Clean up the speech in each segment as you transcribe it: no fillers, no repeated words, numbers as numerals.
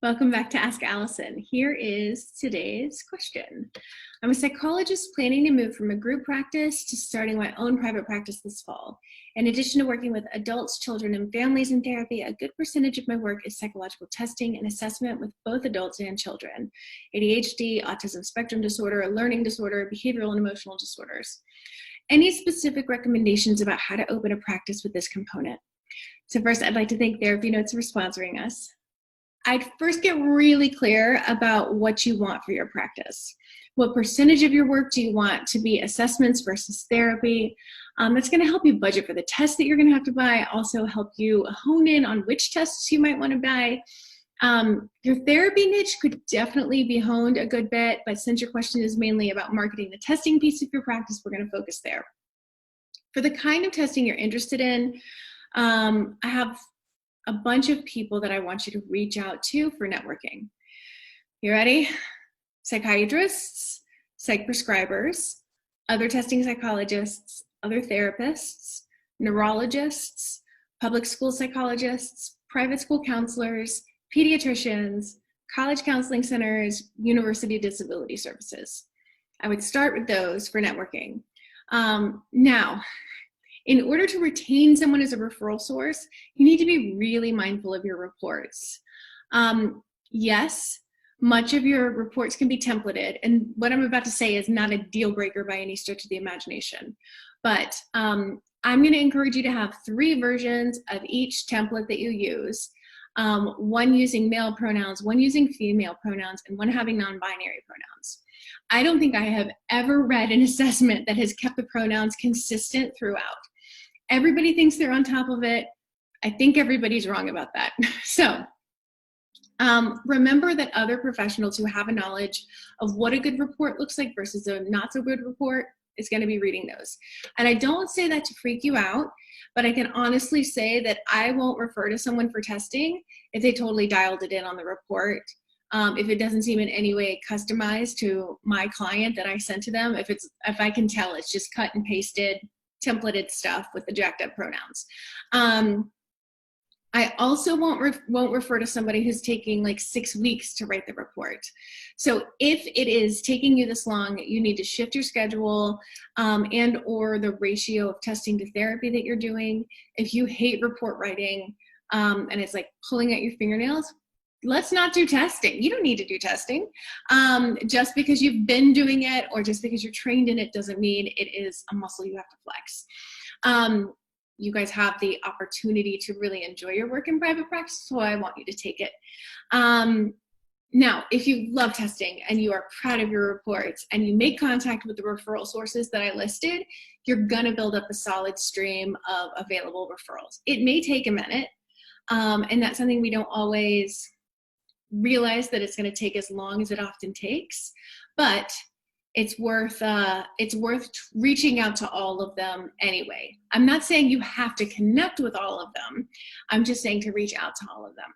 Welcome back to Ask Allison. Here is today's question. I'm a psychologist planning to move from a group practice to starting my own private practice this fall. In addition to working with adults, children, and families in therapy, a good percentage of my work is psychological testing and assessment with both adults and children. ADHD, autism spectrum disorder, learning disorder, behavioral and emotional disorders. Any specific recommendations about how to open a practice with this component? So first, I'd like to thank TherapyNotes for sponsoring us. I'd first get really clear about what you want for your practice. What percentage of your work do you want to be assessments versus therapy? That's going to help you budget for the tests that you're going to have to buy, also help you hone in on which tests you might want to buy. Your therapy niche could definitely be honed a good bit, but since your question is mainly about marketing the testing piece of your practice, we're going to focus there. For the kind of testing you're interested in, I have a bunch of people that I want you to reach out to for networking. You ready? Psychiatrists, psych prescribers, other testing psychologists, other therapists, neurologists, public school psychologists, private school counselors, pediatricians, college counseling centers, university disability services. I would start with those for networking. Now, in order to retain someone as a referral source, you need to be really mindful of your reports. Yes, much of your reports can be templated, and what I'm about to say is not a deal breaker by any stretch of the imagination, but I'm going to encourage you to have 3 versions of each template that you use, one using male pronouns, one using female pronouns, and one having non-binary pronouns. I don't think I have ever read an assessment that has kept the pronouns consistent throughout. Everybody thinks they're on top of it. I think everybody's wrong about that. So remember that other professionals who have a knowledge of what a good report looks like versus a not so good report is going to be reading those. And I don't say that to freak you out, but I can honestly say that I won't refer to someone for testing if they totally dialed it in on the report. If it doesn't seem in any way customized to my client that I sent to them, if I can tell it's just cut and pasted, templated stuff with the jacked up pronouns. I also won't refer to somebody who's taking like 6 weeks to write the report. So if it is taking you this long, you need to shift your schedule and or the ratio of testing to therapy that you're doing. If you hate report writing and it's like pulling at your fingernails, let's not do testing. You don't need to do testing. Just because you've been doing it or just because you're trained in it doesn't mean it is a muscle you have to flex. You guys have the opportunity to really enjoy your work in private practice, so I want you to take it. Now, if you love testing and you are proud of your reports and you make contact with the referral sources that I listed, you're gonna build up a solid stream of available referrals. It may take a minute, and that's something we don't always realize that it's going to take as long as it often takes, but it's worth reaching out to all of them anyway. I'm not saying you have to connect with all of them. I'm just saying to reach out to all of them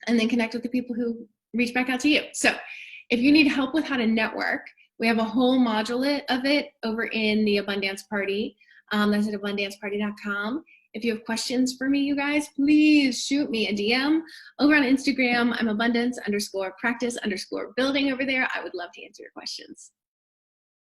and then connect with the people who reach back out to you. So if you need help with how to network, we have a whole module of it over in the Abundance Party. That's at abundanceparty.com. If you have questions for me, you guys, please shoot me a DM over on Instagram. I'm abundance_practice_building over there. I would love to answer your questions.